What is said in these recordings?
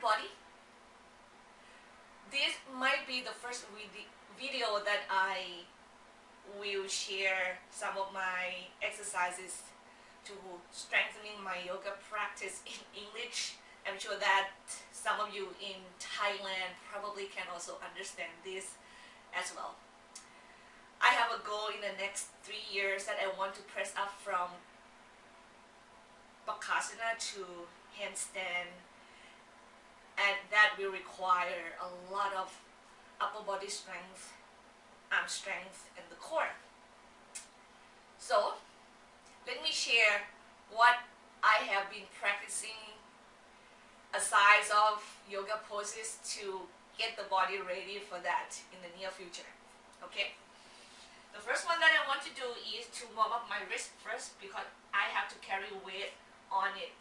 everybody. This might be the first video that I will share some of my exercises to strengthening my yoga practice in English. I'm sure that some of you in Thailand probably can also understand this as well. I have a goal in the next 3 years that I want to press up from Bakasana to handstand, and that will require a lot of upper body strength, arm strength, and the core. So let me share what I have been practicing aside of yoga poses to get the body ready for that in the near future. Okay? The first one that I want to do is to warm up my wrist first, because I have to carry weight on it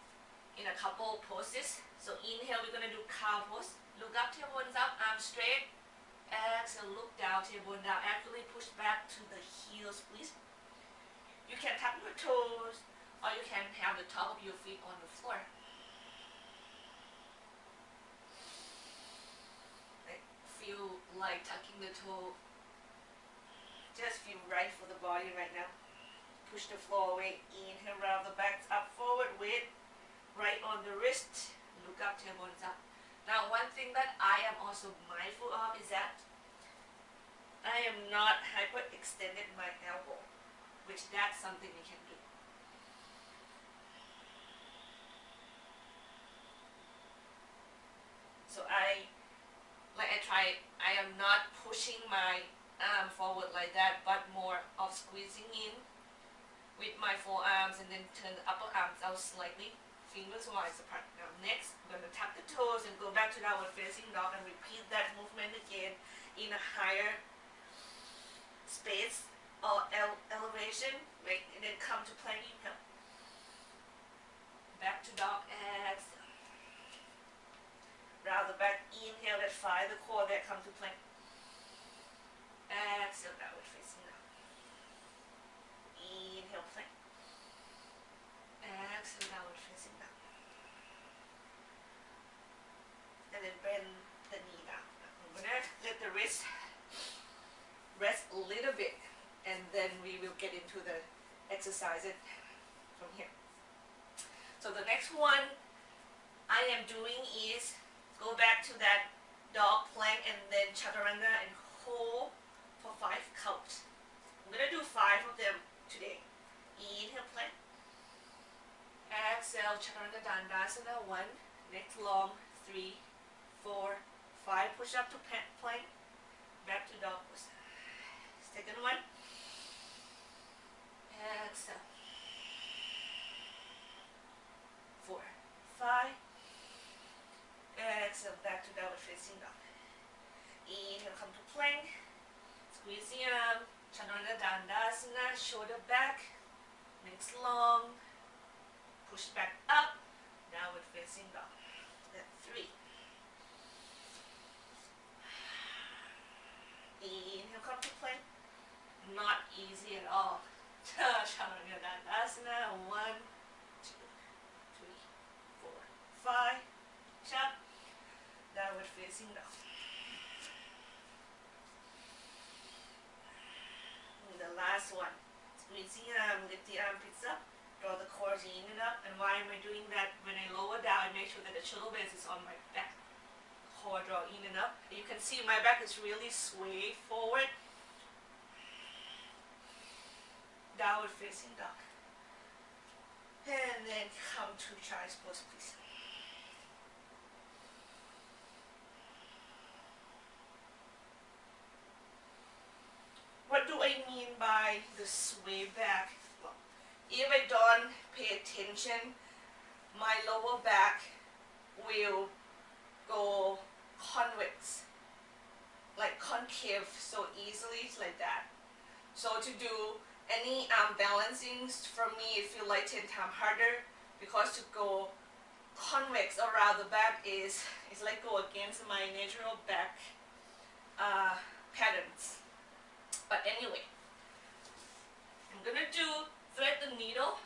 in a couple poses. So inhale, we're going to do cow pose. Look up, tailbone up, arms straight. Exhale, look down, tailbone down. Actually push back to the heels, please. You can tap your toes, or you can have the top of your feet on the floor. Feel like tucking the toe. Just feel right for the body right now. Push the floor away. Inhale, round the back up, forward, weight right on the wrist. Look up, tailbone up. Now, one thing that I am also mindful of is that I am not hyperextended my elbow, which that's something you can do. So I am not pushing my arm forward like that, but more of squeezing in with my forearms and then turn the upper arms out slightly, fingers wide apart. Now next, I'm going to tap the toes and go back to downward facing dog and repeat that movement again in a higher space or elevation, right? And then come to plank, inhale. Back to dog, exhale. Round the back, inhale, that fire the core, that come to plank. Exhale, downward facing dog. Inhale, plank. Exhale, downward facing dog. And then bend the knee down. I'm going to let the wrist rest a little bit, and then we will get into the exercise from here. So the next one I am doing is go back to that dog plank and then chaturanga and hold for 5 counts. I'm going to do 5 of them today. Inhale, plank. Exhale, chaturanga dandasana. 1, next long, 3, 4, 5. Push up to plank. Back to dog pose. Second one. Exhale. 4, 5. Exhale, back to downward facing dog. Inhale, come to plank. Squeeze the arm. Chaturanga dandasana. Shoulder back. Next long. Push back up. Downward facing dog. Then 3. Inhale, come to plank. Not easy at all. Chaturanga dandasana. 1, 2, 3, 4, 5. Chop. Downward facing dog. And the last one. Squeeze the arm, lift the armpits up, draw the core in and up. And why am I doing that? When I lower down, I make sure that the shoulder base is on my back. Core draw in and up. You can see my back is really sway forward. Downward facing dog. And then come to child's pose, please. What do I mean by the sway back? Well, if I don't pay attention, my lower back will go convex, like concave so easily, like that. So to do any balancings, for me it feels like 10 times harder, because to go convex around the back is like go against my natural back patterns. But anyway, I'm gonna thread the needle,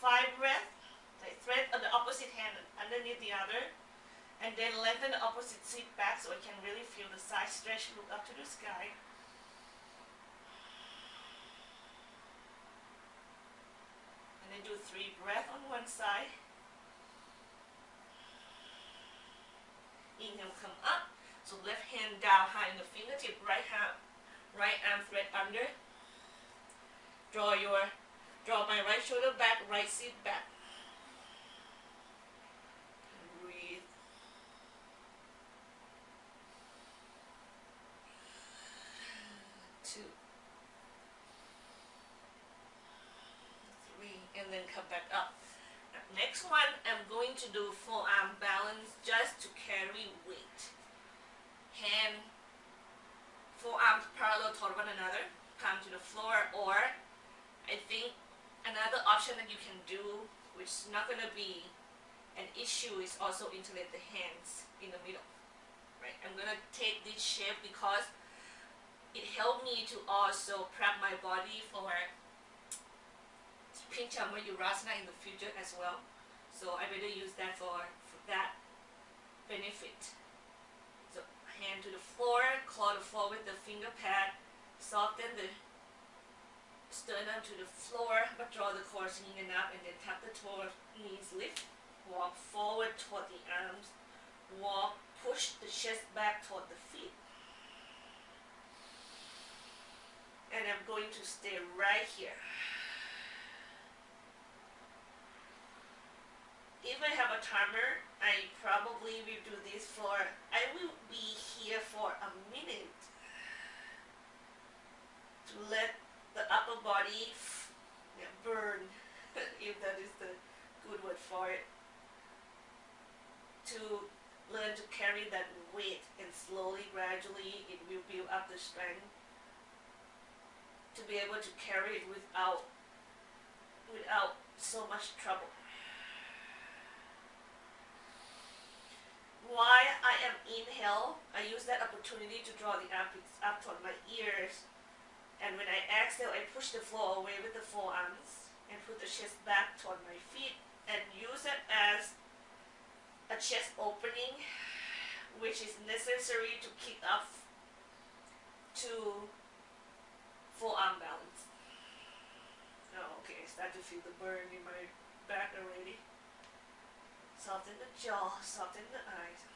5 breaths, like thread on the opposite hand underneath the other, And then lengthen the opposite seat back so I can really feel the side stretch, look up to the sky. And then do 3 breaths on one side. Inhale, come up. So left hand down high in the fingertip, right arm thread under. Draw my right shoulder back, right seat back. Breathe. 2, 3, and then come back up. Next one, I'm going to do forearm balance just to carry weight. Hand, forearms parallel toward one another, palm to the floor, or I think another option that you can do, which is not going to be an issue, is also interlace the hands in the middle. Right? I'm going to take this shape because it helped me to also prep my body for Pincha Mayurasana in the future as well. So I better use that for that benefit. So hand to the floor, claw the floor with the finger pad, soften the sternum to the floor, but draw the core in and up, and then tap the toes, knees lift, walk forward toward the arms, walk, push the chest back toward the feet. And I'm going to stay right here. If I have a timer, I probably will do this I will be here for a minute to let the upper body burn, if that is the good word for it, to learn to carry that weight, and slowly, gradually, it will build up the strength to be able to carry it without so much trouble. While I am inhale, I use that opportunity to draw the armpits up toward my ears. And when I exhale, I push the floor away with the forearms and put the chest back toward my feet and use it as a chest opening, which is necessary to kick up to forearm balance. Oh, okay, I start to feel the burn in my back already. Soften the jaw, soften the eyes.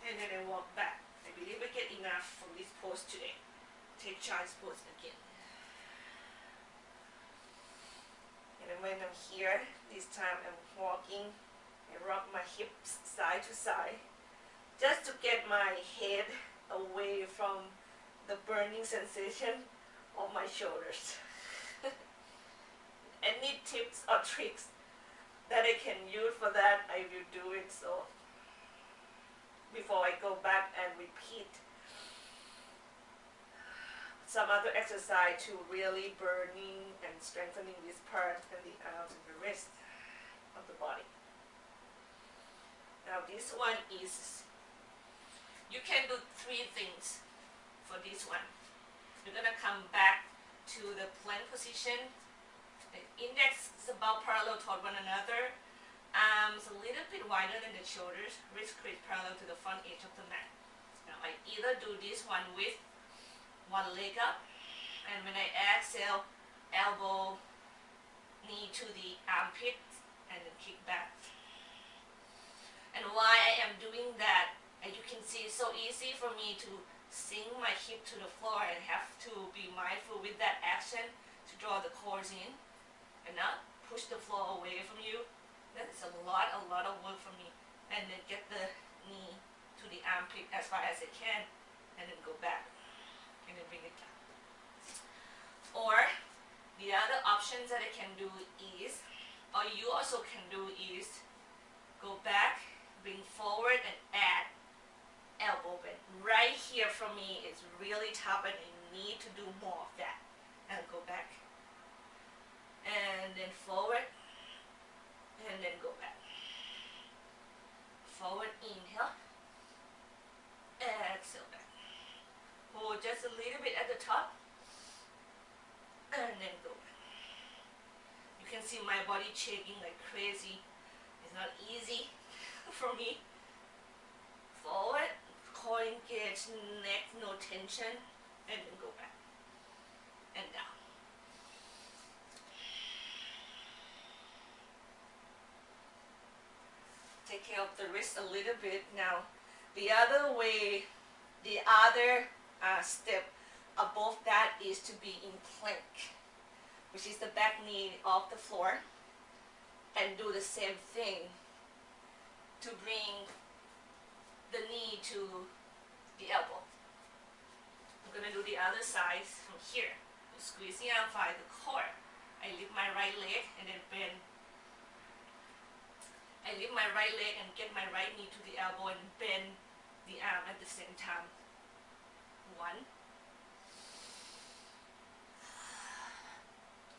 And then I walk back. I believe I get enough from this pose today. Take child's pose again. And then when I'm here, this time I'm walking. I rock my hips side to side, just to get my head away from the burning sensation of my shoulders. Any tips or tricks that I can use for that, I will do it. So before I go back and repeat some other exercise to really burning and strengthening this part and the arms and the wrist of the body. Now this one is, you can do 3 things for this one. You're going to come back to the plank position. The index is about parallel toward one another. Arms a little bit wider than the shoulders. Wrist crease parallel to the front edge of the mat. Now I either do this one with one leg up, and when I exhale, elbow, knee to the armpit, and then kick back. And while I am doing that, as you can see, it's so easy for me to sink my hip to the floor and have to be mindful with that action to draw the core in and not push the floor away from you. That is a lot of work for me. And then get the knee to the armpit as far as I can, and then go back and then bring it down. Or the other options that I can do is, or you also can do, is go back, bring forward, and add elbow bend. Right here for me is really tough, and I need to do more of that. And go back, and then forward, and then go back. Forward, inhale, exhale back. Hold just a little bit at the top, and then go back. You can see my body shaking like crazy. It's not easy for me. Forward, core engaged, neck no tension, and then go back and down. Take care of the wrist a little bit. Now, the other way, the other step above that is to be in plank, which is the back knee off the floor, and do the same thing to bring the knee to the elbow. I'm going to do the other side from here. Squeeze the arm by the core. I lift my right leg and then bend. I lift my right leg and get my right knee to the elbow and bend the arm at the same time. 1,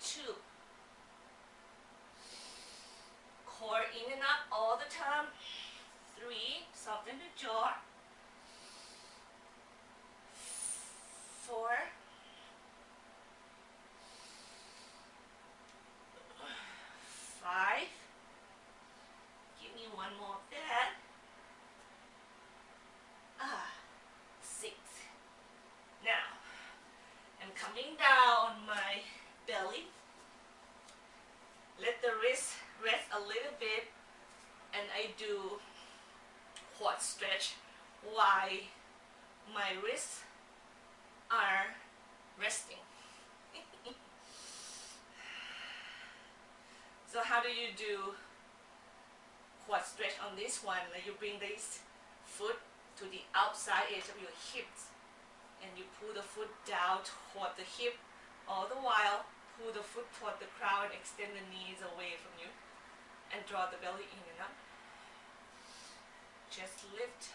2. Core in and up all the time. 3. Soften the jaw. 4. 5. Give me one more of that. 6. Now, I'm coming down my belly. Let the wrist rest a little bit, and I do quad stretch while my wrists are resting. So how do you do quad stretch on this one? You bring this foot to the outside edge of your hips, and you pull the foot down toward the hip, all the while pull the foot toward the crown, extend the knees away from you, and draw the belly in and up. Just lift.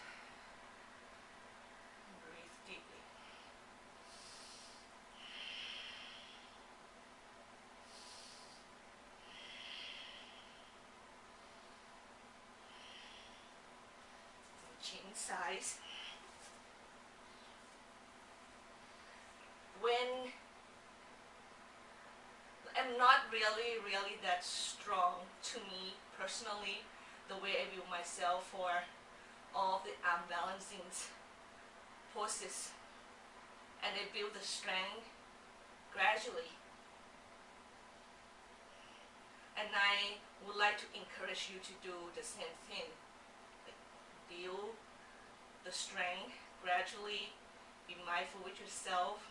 Breathe deeply. Chin size. When I'm not really that strong, to me personally, the way I view myself for all the unbalancing poses, and I build the strength gradually. And I would like to encourage you to do the same thing. Like, build the strength gradually. Be mindful with yourself.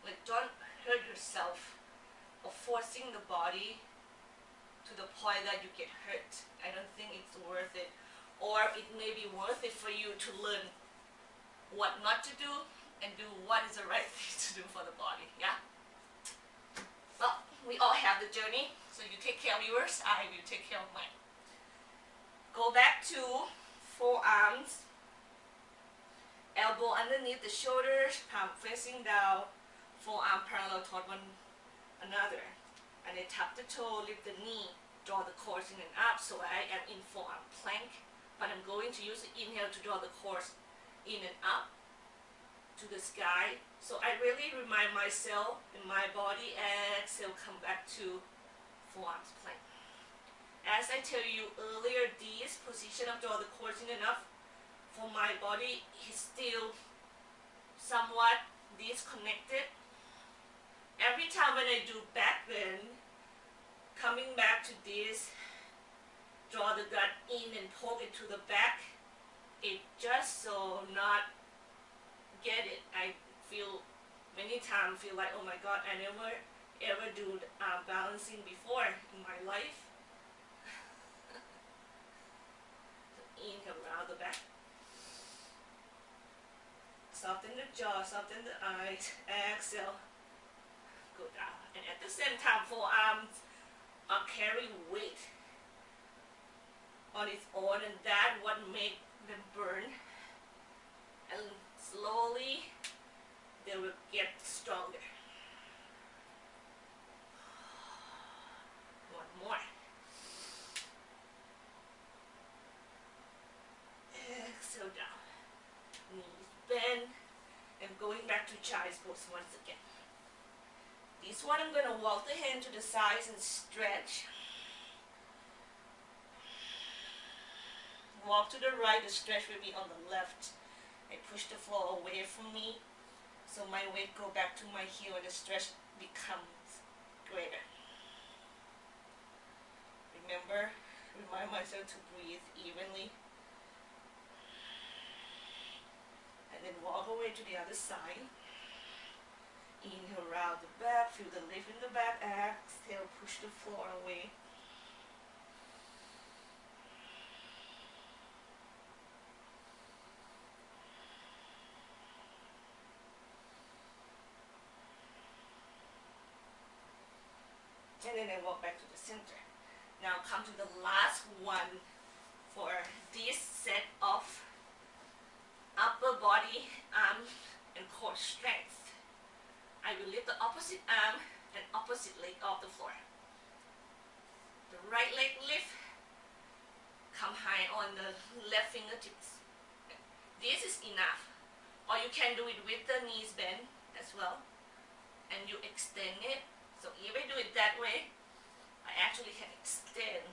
Like, don't hurt yourself or forcing the body to the point that you get hurt. I don't think it's worth it. Or it may be worth it for you to learn what not to do and do what is the right thing to do for the body. Yeah? Well, we all have the journey, so you take care of yours, I will take care of mine. Go back to forearms, elbow underneath the shoulders, palm facing down, forearm parallel toward one another. And then tap the toe, lift the knee, draw the core in and up, so I am in forearm plank, but I'm going to use the inhale to draw the core in and up to the sky. So I really remind myself in my body, exhale, come back to forearms plank. As I tell you earlier, this position of draw the core in and up for my body is still somewhat disconnected. Every time when I do back bend, coming back to this, draw the gut in and poke it to the back, it just so not get it. I feel many times feel like, oh my God, I never ever do balancing before in my life. Inhale around the back. Soften the jaw, soften the eyes, exhale. Go down, and at the same time, forearms are carrying weight on its own, and that what make them burn. And slowly, they will get stronger. One more. Exhale down. Knees bend, And going back to child's pose once again. This one I'm going to walk the hand to the sides and stretch. Walk to the right, the stretch will be on the left. I push the floor away from me, so my weight go back to my heel and the stretch becomes greater. Remember, remind myself to breathe evenly. And then walk away to the other side. Inhale, round the back, feel the lift in the back. Exhale, push the floor away. And then I walk back to the center. Now come to the last one for this set of upper body, arm, and core strength. I will lift the opposite arm and opposite leg off the floor. The right leg lift, come high on the left fingertips. This is enough. Or you can do it with the knees bent as well. And you extend it. So if I do it that way, I actually can extend.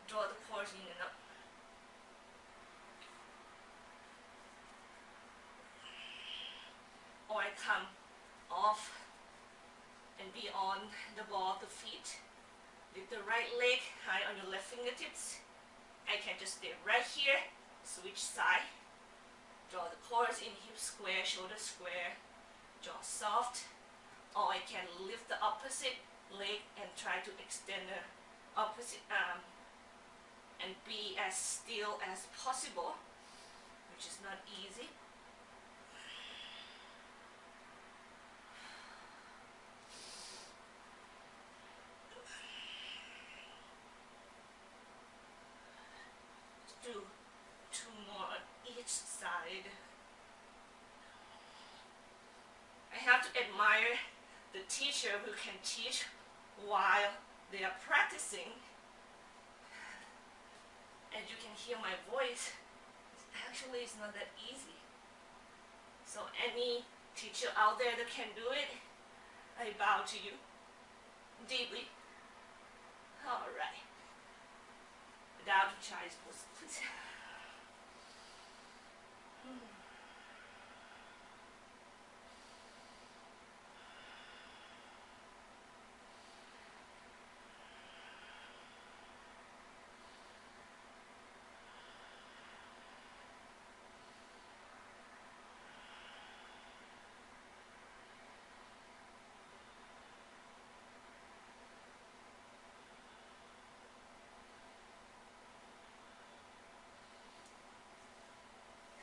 Draw the core in and up. Or I come off and be on the ball of the feet. Lift the right leg high on your left fingertips. I can just stay right here, switch side. Draw the cores in, hips square, shoulders square, jaw soft. Or I can lift the opposite leg and try to extend the opposite arm and be as still as possible, which is not easy. Do 2 more on each side. I have to admire the teacher who can teach while they are practicing. And you can hear my voice. Actually, it's not that easy. So any teacher out there that can do it, I bow to you deeply. All right. Down to child's pose, please.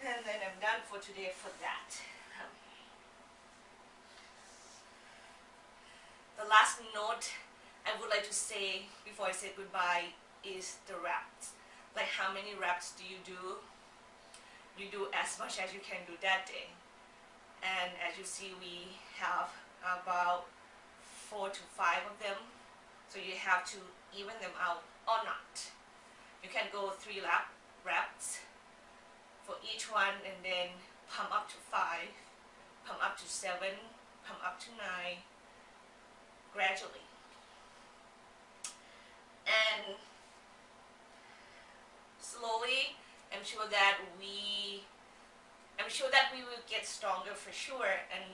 And then I'm done for today for that. The last note I would like to say before I say goodbye is the reps. Like how many reps do? You do as much as you can do that day. And as you see, we have about 4 to 5 of them. So you have to even them out or not. You can go 3 reps for each one, and then pump up to 5, pump up to 7, pump up to 9, gradually. And slowly, I'm sure that we will get stronger for sure. And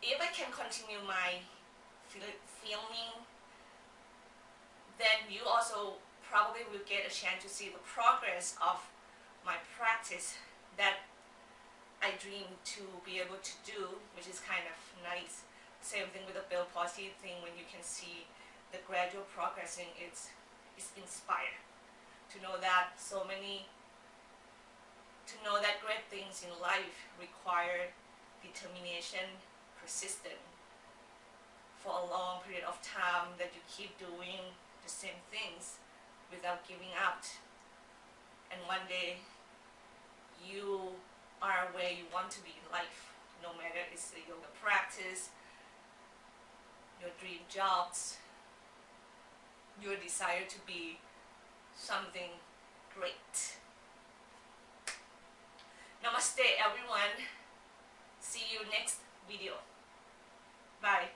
if I can continue my filming, then you also probably will get a chance to see the progress of my practice that I dream to be able to do, which is kind of nice. Same thing with the Bill Posey thing, when you can see the gradual progressing, it's inspired to know that great things in life require determination, persistence for a long period of time, that you keep doing the same things without giving up. And one day, you are where you want to be in life, no matter it's a yoga practice, your dream jobs, your desire to be something great. Namaste everyone. See you next video. Bye.